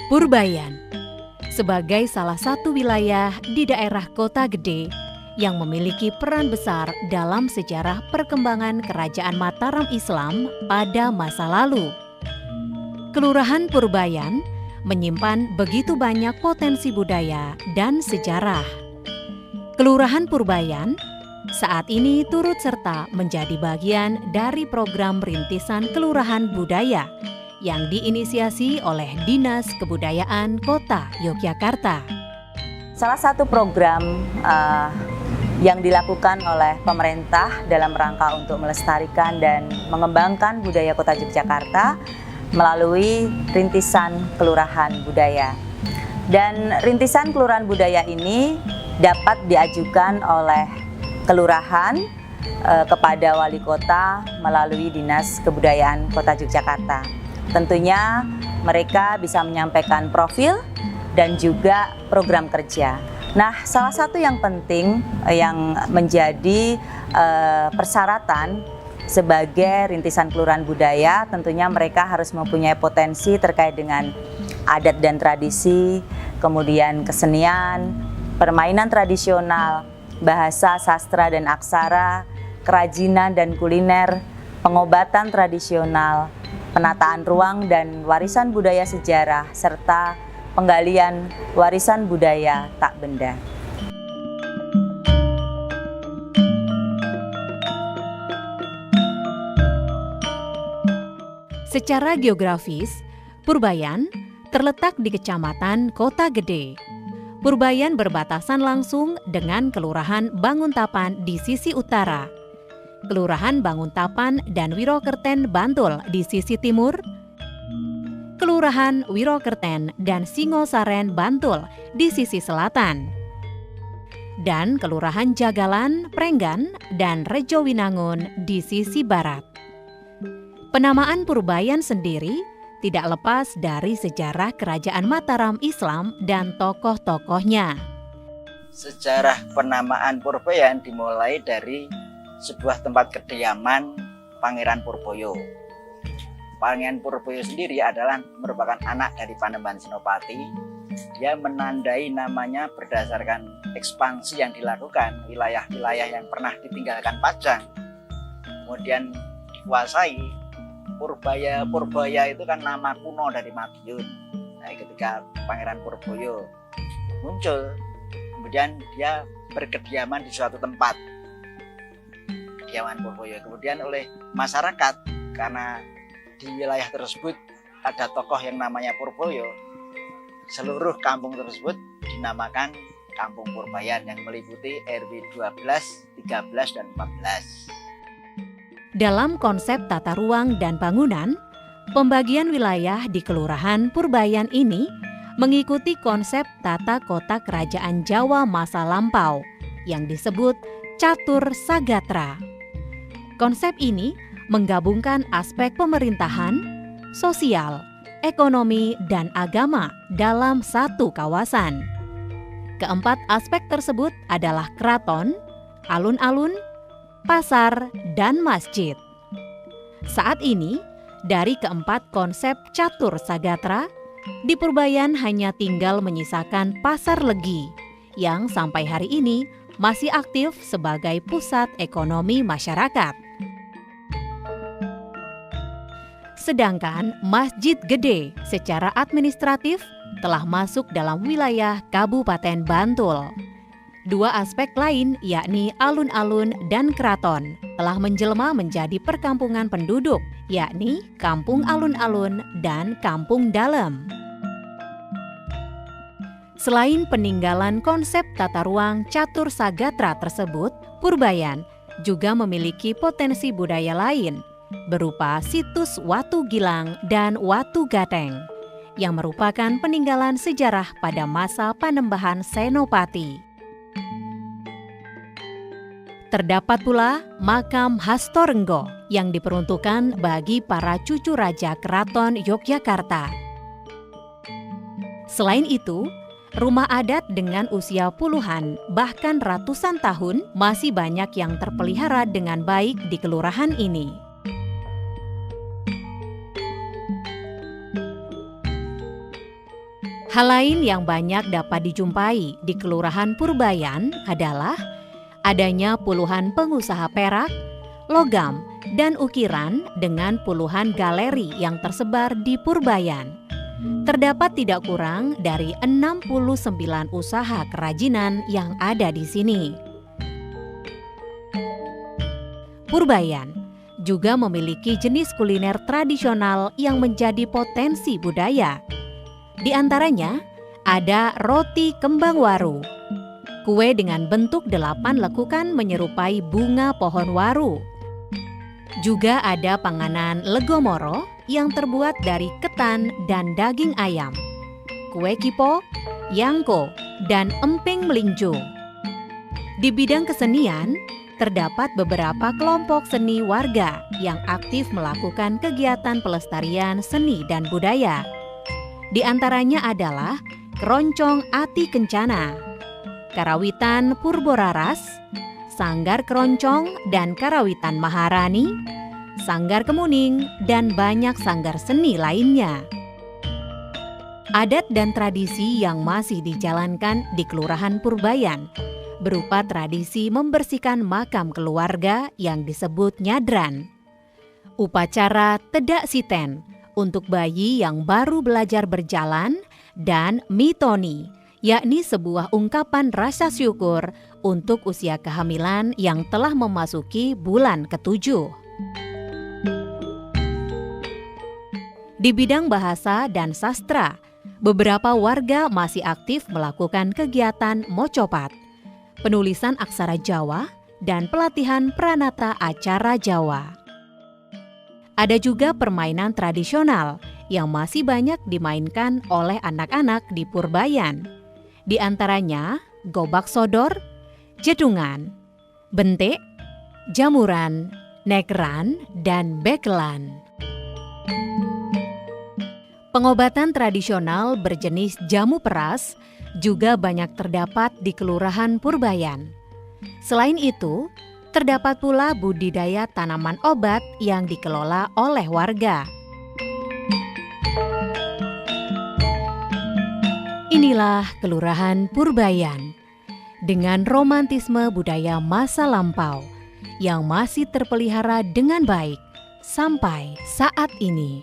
Purbayan sebagai salah satu wilayah di daerah Kota Gede yang memiliki peran besar dalam sejarah perkembangan Kerajaan Mataram Islam pada masa lalu. Kelurahan Purbayan menyimpan begitu banyak potensi budaya dan sejarah. Kelurahan Purbayan saat ini turut serta menjadi bagian dari program rintisan Kelurahan Budaya yang diinisiasi oleh Dinas Kebudayaan Kota Yogyakarta. Salah satu program yang dilakukan oleh pemerintah dalam rangka untuk melestarikan dan mengembangkan budaya Kota Yogyakarta melalui rintisan Kelurahan Budaya. Dan rintisan Kelurahan Budaya ini dapat diajukan oleh kelurahan kepada wali kota melalui Dinas Kebudayaan Kota Yogyakarta. Tentunya mereka bisa menyampaikan profil dan juga program kerja. Nah, salah satu yang penting yang menjadi persyaratan sebagai rintisan Kelurahan Budaya, tentunya mereka harus mempunyai potensi terkait dengan adat dan tradisi, kemudian kesenian, permainan tradisional, bahasa, sastra dan aksara, kerajinan dan kuliner, pengobatan tradisional, penataan ruang dan warisan budaya sejarah, serta penggalian warisan budaya tak benda. Secara geografis, Purbayan terletak di Kecamatan Kota Gede. Purbayan berbatasan langsung dengan Kelurahan Banguntapan di sisi utara, Kelurahan Banguntapan dan Wirokerten Bantul di sisi timur, Kelurahan Wirokerten dan Singosaren Bantul di sisi selatan, dan Kelurahan Jagalan, Prenggan, dan Rejowinangun di sisi barat. Penamaan Purbayan sendiri tidak lepas dari sejarah Kerajaan Mataram Islam dan tokoh-tokohnya. Sejarah penamaan Purbayan dimulai dari sebuah tempat kediaman Pangeran Purboyo. Pangeran Purboyo sendiri adalah merupakan anak dari Panembahan Senopati. Dia menandai namanya berdasarkan ekspansi yang dilakukan wilayah-wilayah yang pernah ditinggalkan Pajang, kemudian dikuasai. Purbaya itu kan nama kuno dari Madiun. Nah, ketika Pangeran Purboyo muncul, kemudian dia berkediaman di suatu tempat, kediaman Purboyo. Kemudian oleh masyarakat, karena di wilayah tersebut ada tokoh yang namanya Purboyo, seluruh kampung tersebut dinamakan Kampung Purbayan yang meliputi RW 12, 13, dan 14. Dalam konsep tata ruang dan bangunan, pembagian wilayah di Kelurahan Purbayan ini mengikuti konsep tata kota kerajaan Jawa masa lampau yang disebut Catur Sagatra. Konsep ini menggabungkan aspek pemerintahan, sosial, ekonomi, dan agama dalam satu kawasan. Keempat aspek tersebut adalah keraton, alun-alun, pasar, dan masjid. Saat ini, dari keempat konsep Catur Sagatra, di Purbayan hanya tinggal menyisakan Pasar Legi yang sampai hari ini masih aktif sebagai pusat ekonomi masyarakat. Sedangkan Masjid Gede secara administratif telah masuk dalam wilayah Kabupaten Bantul. Dua aspek lain, yakni alun-alun dan keraton, telah menjelma menjadi perkampungan penduduk, yakni Kampung Alun-Alun dan Kampung Dalem. Selain peninggalan konsep tata ruang Catur Sagatra tersebut, Purbayan juga memiliki potensi budaya lain, berupa situs Watu Gilang dan Watu Gateng, yang merupakan peninggalan sejarah pada masa Panembahan Senopati. Terdapat pula makam Hastorenggo yang diperuntukkan bagi para cucu raja Keraton Yogyakarta. Selain itu, rumah adat dengan usia puluhan bahkan ratusan tahun masih banyak yang terpelihara dengan baik di kelurahan ini. Hal lain yang banyak dapat dijumpai di Kelurahan Purbayan adalah adanya puluhan pengusaha perak, logam, dan ukiran dengan puluhan galeri yang tersebar di Purbayan. Terdapat tidak kurang dari 69 usaha kerajinan yang ada di sini. Purbayan juga memiliki jenis kuliner tradisional yang menjadi potensi budaya. Di antaranya ada roti kembang waru, kue dengan bentuk 8 lekukan menyerupai bunga pohon waru. Juga ada panganan legomoro yang terbuat dari ketan dan daging ayam, kue kipo, yangko, dan emping melinjo. Di bidang kesenian, terdapat beberapa kelompok seni warga yang aktif melakukan kegiatan pelestarian seni dan budaya. Di antaranya adalah Keroncong Ati Kencana, Karawitan Purboraras, Sanggar Keroncong dan Karawitan Maharani, Sanggar Kemuning, dan banyak sanggar seni lainnya. Adat dan tradisi yang masih dijalankan di Kelurahan Purbayan berupa tradisi membersihkan makam keluarga yang disebut nyadran, upacara tedak siten untuk bayi yang baru belajar berjalan, dan mitoni, yakni sebuah ungkapan rasa syukur untuk usia kehamilan yang telah memasuki bulan ke-7. Di bidang bahasa dan sastra, beberapa warga masih aktif melakukan kegiatan mocopat, penulisan aksara Jawa, dan pelatihan pranata acara Jawa. Ada juga permainan tradisional yang masih banyak dimainkan oleh anak-anak di Purbayan. Di antaranya gobak sodor, jedungan, bentik, jamuran, nekran, dan bekelan. Pengobatan tradisional berjenis jamu peras juga banyak terdapat di Kelurahan Purbayan. Selain itu, terdapat pula budidaya tanaman obat yang dikelola oleh warga. Inilah Kelurahan Purbayan dengan romantisme budaya masa lampau yang masih terpelihara dengan baik sampai saat ini.